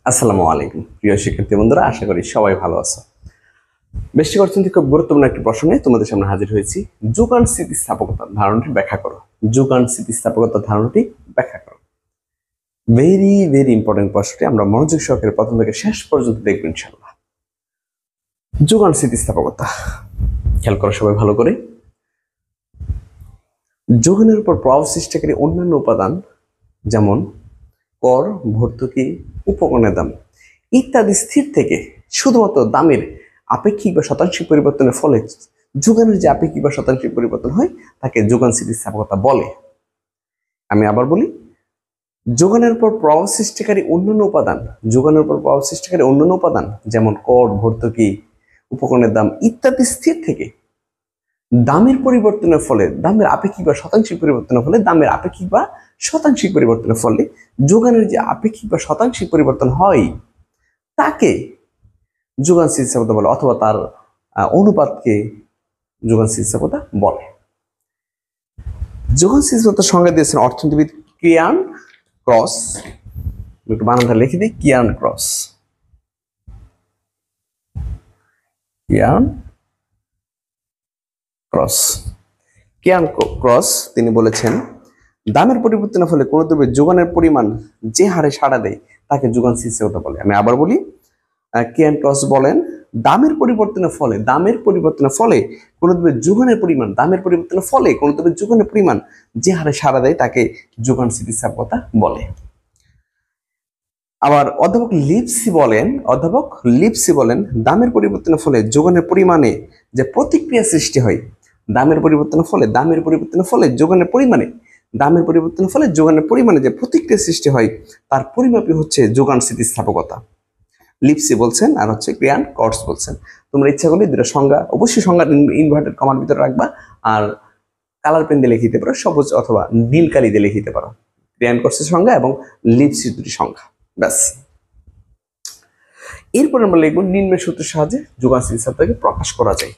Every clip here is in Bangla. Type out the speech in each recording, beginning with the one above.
আসসালামু আলাইকুম প্রিয় শিক্ষার্থী বন্ধুরা, আশা করি সবাই ভালো আছো। বেশি অর্থনীতি খুব গুরুত্বপূর্ণ একটি প্রশ্ন নিয়ে তোমাদের সামনে হাজির হয়েছি। যুগান স্থিতিস্থাপকতার ধারণাটি ব্যাখ্যা করো। যুগান স্থিতিস্থাপকতার ধারণাটি ব্যাখ্যা করো। ভেরি ভেরি ইম্পর্টেন্ট প্রশ্নটি আমরা মনোযোগ সহকারে প্রথম থেকে শেষ পর্যন্ত দেখবো ইনশাআল্লাহ। যুগান স্থিতিস্থাপকতা খেয়াল করো সবাই ভালো করে। যোগানের উপর প্রভাব সৃষ্টিকারী অন্যান্য উপাদান যেমন কর, ভর্তুকি, উপকরণের দাম ইত্যাদি স্থির থেকে শুধুমাত্র দামের আপেক্ষিক বা শতাংশিক পরিবর্তনের ফলে যোগানের যে আপেক্ষিক বা শতাংশিক পরিবর্তন হয় তাকে যোগান স্থিতিস্থাপকতা বলে। আমি আবার বলি, যোগানের উপর প্রভাব সৃষ্টিকারী অন্যান্য উপাদান, যোগানের উপর প্রভাব সৃষ্টিকারী অন্যান্য উপাদান যেমন কর, ভর্তুকি, উপকরণের দাম ইত্যাদি স্থির থেকে দামের পরিবর্তনের ফলে, দামের আপেক্ষিক বা শতাংশিক পরিবর্তনের ফলে, দামের আপেক্ষিক বা শতাংশিক পরিবর্তনের ফলে যোগানের যে আপেক্ষিক বা শতাংশিক পরিবর্তন হয় তাকে যোগান স্থিতিস্থাপকতা বলে, অথবা তার অনুপাতকে যোগান স্থিতিস্থাপকতা বলে। যোগান স্থিতিস্থাপকতার সংজ্ঞা দিয়েছেন অর্থনীতিবিদ কিয়ান ক্রস। একটু বানানটা লিখে দিই, কিয়ান ক্রস। কিয়ান ক্রস তিনি বলেছেন, দামের পরিবর্তনের ফলে কোন দ্রব্যের যোগানের পরিমাণ যে হারে সাড়া দেয় তাকে যোগান স্থিতিস্থাপকতা বলে। আমি আবার বলি, কিয়ান ক্রস বলেন, দামের পরিবর্তনের ফলে কোন দ্রব্যের যোগানের পরিমাণ, দামের পরিবর্তনের ফলে কোন দ্রব্যের যোগানের পরিমাণ যে হারে সাড়া দেয় তাকে যোগান স্থিতিস্থাপকতা বলে। আবার অধ্যাপক লিপসি বলেন, দামের পরিবর্তনের ফলে যোগানের পরিমাণে যে প্রতিক্রিয়া সৃষ্টি হয়, দামের পরিবর্তনের ফলে যোগানের পরিমাণে যে প্রতিক্রিয়া সৃষ্টি হয় তার পরিমাপই হচ্ছে যোগান স্থিতিস্থাপকতা। লিপসি বলছেন আর হচ্ছে কিয়ান ক্রস বলছেন। তোমরা ইচ্ছা করলে দুটো সংজ্ঞা, অবশ্যই সংজ্ঞা ইনভার্টেড কমার ভিতরে রাখবা, আর কালার পেন দিয়ে লিখে দিতে পারো, সবুজ অথবা নীল কালি দিয়ে লিখে দিতে পারো। কিয়ান ক্রসের সংজ্ঞা এবং লিপসির দুটি সংজ্ঞা, ব্যাস। এরপর আমরা লিখবো নিম্নের সূত্রের সাহায্যে যোগান স্থিতিস্থাপকতাকে প্রকাশ করা যায়।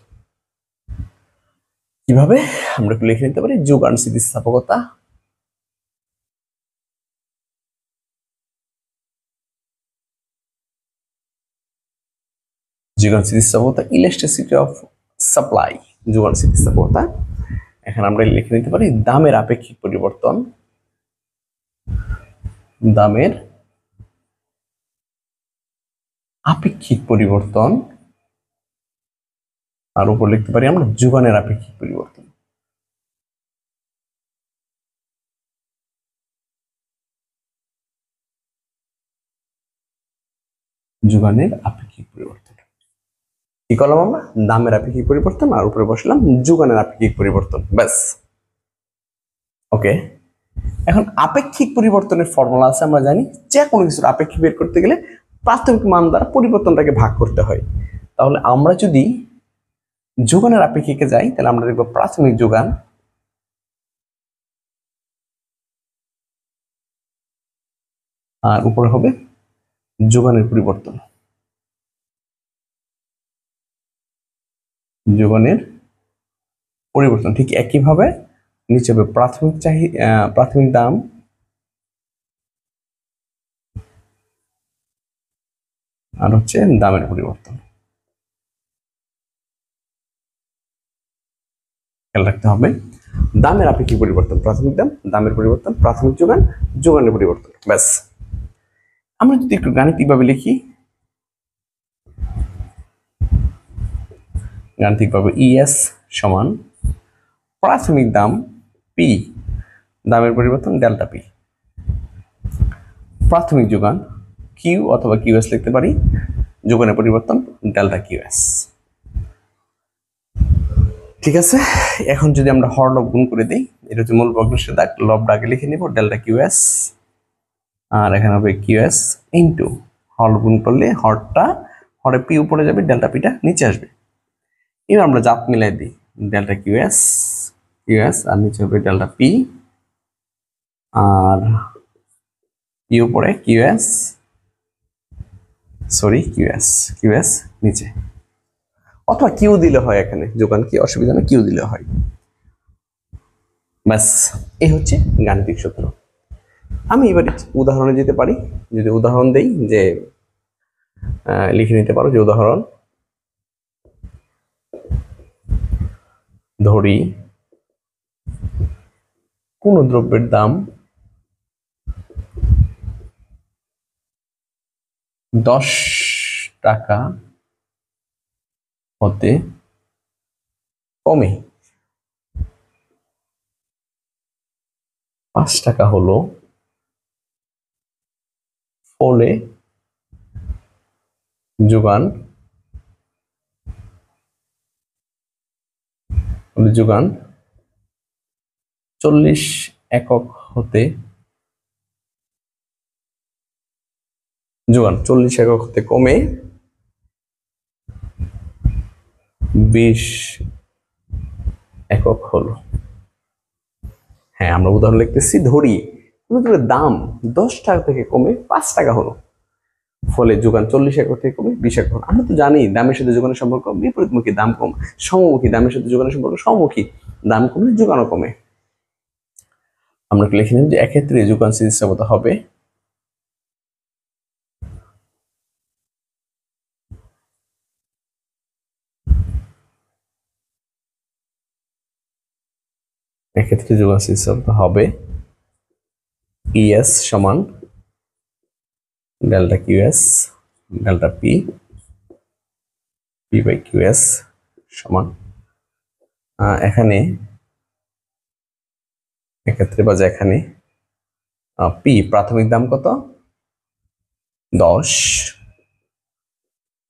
কিভাবে আমরা একটু লিখে নিতে পারি, যোগান স্থিতিস্থাপকতা ইলাস্টিসিটি অফ সাপ্লাই। যোগান স্থিতিস্থাপকতা এখন আমরা লিখে নিতে পারি দামের আপেক্ষিক পরিবর্তন, আর উপর লিখতে পারি আমরা যোগানের আপেক্ষিক পরিবর্তন। যোগানের আপেক্ষিক পরিবর্তন কি করলাম আমরা, দামের আপেক্ষিক পরিবর্তন, আর উপরে বসলাম যোগানের আপেক্ষিক পরিবর্তন, ব্যাস। ওকে, এখন আপেক্ষিক পরিবর্তনের ফর্মুলা আছে, আমরা জানি যে কোনো কিছুর আপেক্ষিক বের করতে গেলে প্রাথমিক মান দ্বারা পরিবর্তনটাকে ভাগ করতে হয়। তাহলে আমরা যদি যোগানের আপেক্ষিকে যাই তাহলে আমরা দেখব প্রাথমিক যোগান আর উপরে হবে যোগানের পরিবর্তন। ঠিক একইভাবে নিচে হবে প্রাথমিক দাম আর হচ্ছে দামের পরিবর্তন। খেয়াল রাখতে হবে, দামের আপেক্ষিক পরিবর্তন প্রাথমিক দাম, দামের পরিবর্তন প্রাথমিক যোগান, যোগানের পরিবর্তন, ব্যাস। আমরা যদি একটু গাণিতিকভাবে লিখি, ইএস সমান প্রাথমিক দাম পি, দামের পরিবর্তন ডেল্টা পি, প্রাথমিক যোগান কিউ অথবা কিউএস লিখতে পারি, যোগানের পরিবর্তন ডেল্টা কিউএস। ঠিক আছে, এখন যদি আমরা হর লব গুণ করে দিই, এটা হচ্ছে মূল ভগ্নাংশের দাগ, লবটা আগে লিখে নিব ডেল্টা কিউএস, আর এখানে হবে কিউএস ইনটু হর গুণ করলে হরে পি উপরে যাবে, ডেল্টা পিটা নিচে আসবে। এবার আমরা জাত মিলাই দিই, ডেল্টা কিউএস আর নিচে হবে ডেল্টা পি, আর পি উপরে কিউএস নিচে, অথবা কিউ দিলে হয়, এখানে যোগান কি অসুবিধা না, কিউ দিলে হয়, ব্যাস। এই হচ্ছে গাণিতিক সূত্র। আমি এবারে উদাহরণে যেতে পারি। যদি উদাহরণ দেই যে লিখে নিতে পারো। যে উদাহরণ, ধরি কোন দ্রব্যের দাম 10 টাকা হতে কমে 5 টাকা হলো, ফলে যোগান 40 একক হতে কমে 20 একক হলো। হ্যাঁ, আমরা উদাহরণ লিখতেছি, ধরি কোনো দ্রব্যের দাম 10 টাকা থেকে কমে 5 টাকা হলো, ফলে যোগান 40 একক থেকে কমে 20 একক হলো। আমরা তো জানি দামের সাথে যোগানের সম্পর্ক বিপরীতমুখী, দাম কম সমমুখী, দামের সাথে যোগানের সম্পর্ক সমমুখী, দাম কমলে যোগানও কমে। আমরা লিখে নিব যে এক্ষেত্রে যোগান স্থিতিস্থাপকতা হবে ES সমান delta QS delta P by QS সমান এখানে এক্ষেত্রে বা যেখানে P প্রাথমিক দাম কত 10,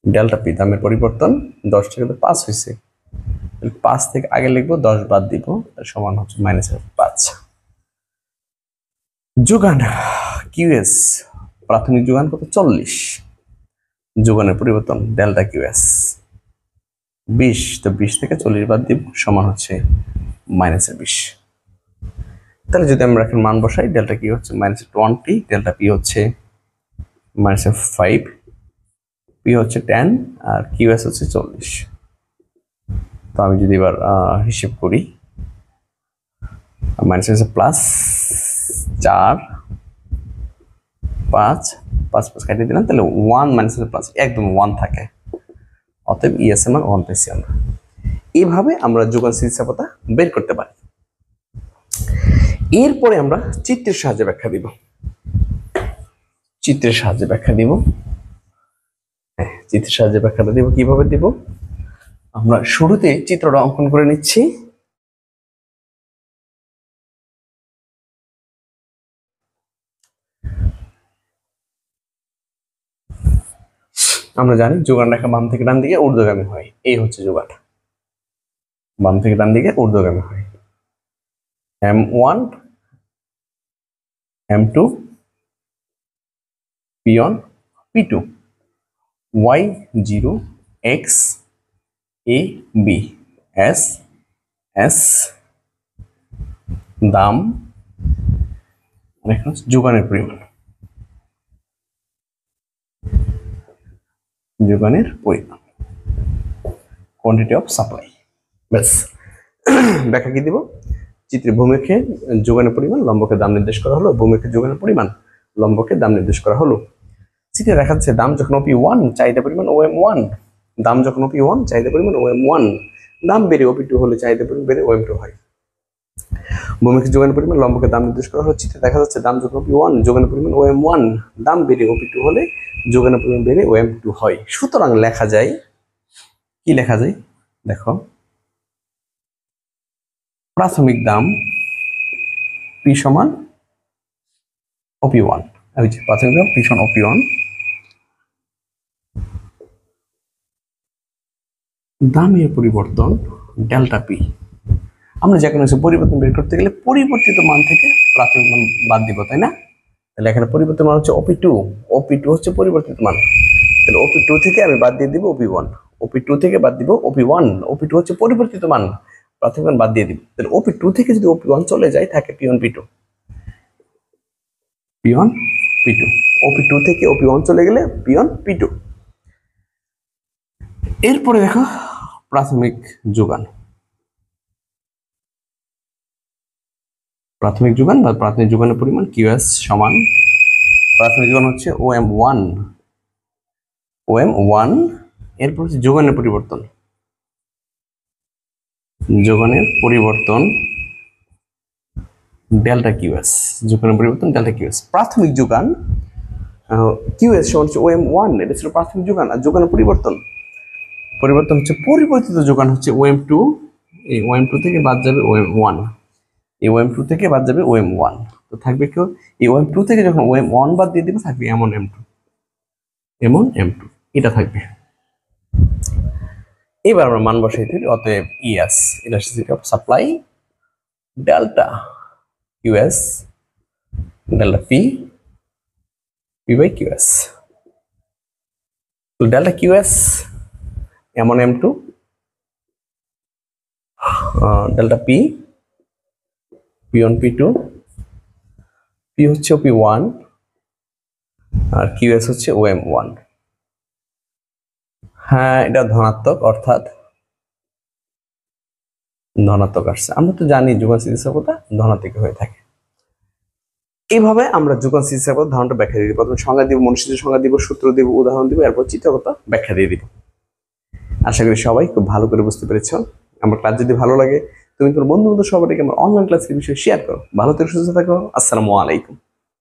ডেল্টা P দামের পরিবর্তন 10 থেকে 5 হয়েছে, 5 থেকে আগে লিখবো, 10 বাদ দিব, সমান হচ্ছে -5। যোগান QS প্রাথমিক যোগান কত 40, যোগানের পরিবর্তন ডেল্টা QS 20, তো 20 থেকে 40 বাদ দিব, সমান হচ্ছে -20। তাহলে যদি আমরা এখন মান বসাই, ডেল্টা Q হচ্ছে -20, ডেল্টা P হচ্ছে -5, P হচ্ছে 10 আর QS হচ্ছে 40। তো আমি যদি এবার হিসেব করি, মাইনাস প্লাস 4 5 5 5 কাটিয়ে দিলাম, তাহলে 1 মাইনাস প্লাস একদম 1 থাকে, অতএব ES এর মান 1 পেয়েছি আমরা। এইভাবে আমরা যোগান স্থিতিস্থাপকতা বের করতে পারি। এরপরে আমরা চিত্রের সাহায্যে ব্যাখ্যা দিব। চিত্রের সাহায্যে ব্যাখ্যা দিব কিভাবে দিব, আমরা শুরুতে চিত্রটা অঙ্কন করে নিচ্ছি। আমরা জানি যোগান রেখা বাম থেকে ডান দিকে ঊর্ধ্বগামী হয়, এই হচ্ছে যোগান, বাম থেকে ডান দিকে ঊর্ধ্বগামী হয়। M1 M2 P1 P2 Y0 X A B S S দাম যোগানের পরিমাণ, কোয়ান্টিটি অফ সাপ্লাই। ব্যাস, ব্যাখ্যা কি দিব, চিত্রে ভূমিকে যোগানের পরিমাণ, লম্বকে দাম নির্দেশ করা হলো, ভূমিকে যোগানের পরিমাণ, লম্বকে দাম নির্দেশ করা হলো। চিত্রে দেখা যাচ্ছে দাম যখন OP1 চাহিদা পরিমাণ OM1, দাম যখন OP1 চাহিদা পরিমাণ OM1, দাম বেড়ে OP2 হলে চাহিদা পরিমাণ বেড়ে OM2 হয়। ভূমিকে যোগানের পরিমাণ, লম্বকে দাম নির্দেশ করা হচ্ছে, চিত্রে দেখা যাচ্ছে দাম যখন OP1 যোগানের পরিমাণ OM1, দাম বেড়ে OP2 হলে যোগানের পরিমাণ বেড়ে OM2 হয়। সুতরাং লেখা যায়, কি লেখা যায় দেখো, প্রাথমিক দাম P সমান OP1, প্রাথমিক দাম P সমান OP1, দামের পরিবর্তন ডেল্টা P। আমরা যে কোনো পরিবর্তন বের করতে গেলে পরিবর্তিত মান থেকে প্রাথমিক মান বাদ দিব, তাই না? তাহলে এখানে পরিবর্তিত মান হচ্ছে OP2 হচ্ছে পরিবর্তিত মান, তাহলে OP2 থেকে আমি বাদ দিয়ে দিব OP1, OP2 থেকে বাদ দিব OP1, OP2 হচ্ছে পরিবর্তিত মান, প্রাথমিক মান বাদ দিয়ে দিব, তাহলে OP2 থেকে যদি OP1 চলে যায় থাকে P1 P2, OP2 থেকে OP1 চলে গেলে P1 P2। এরপরে দেখো প্রাথমিক যোগান, বা প্রাথমিক যোগানের পরিমাণ QS সমান, প্রাথমিক যোগান হচ্ছে OM1, ওএম 1, এরপর হচ্ছে যোগানের পরিবর্তন, ডেল্টা কিউএস, যোগানের পরিবর্তন ডেল্টা কিউএস। প্রাথমিক যোগান কিউএস সমান হচ্ছে ওএম 1, এটা ছিল প্রাথমিক যোগান। আর যোগানের পরিবর্তন হচ্ছে পরিবর্তিত যোগান হচ্ছে ওএম 2, এই ওএম 2 থেকে বাদ যাবে ওএম 1, এই ওএম 2 থেকে বাদ যাবে ওএম 1, তো থাকবে কেউ এই ওএম 2 থেকে যখন ওএম 1 বাদ দিয়ে দিবে থাকবে এমন M2, এটা থাকবে। এবার আমরা মান বসাই দিই, অতএব ES, elasticity of supply delta QS delta P by QS. তো ডেল্টা কিউএস এমন M2, delta P P1 P2, P হচ্ছে P1 আর কিউএস হচ্ছে OM1। হ্যাঁ, এটা ধনাত্মক, অর্থাৎ ধনাত্মক আসছে। আমরা তো জানি যোগান স্থিতিস্থাপকতা ধনাত্মক হয়ে থাকে। এইভাবে আমরা যোগান স্থিতিস্থাপকতার ধারণাটা ব্যাখ্যা দিয়ে দিব। প্রথমে সংজ্ঞা দিব, মনীষীদের সংজ্ঞা দিব, সূত্র দিব, উদাহরণ দিব, এরপর চিত্রকতা ব্যাখ্যা দিয়ে দিব। আশা করি সবাই খুব ভালো করে বুঝতে পেরেছ। আমার ক্লাস যদি ভালো লাগে তুমি তোমার বন্ধু বান্ধব সবাইকে আমার অনলাইন ক্লাসের বিষয়ে শেয়ার করো। ভালো থেকে সুস্থ থাকো। আসসালামু আলাইকুম।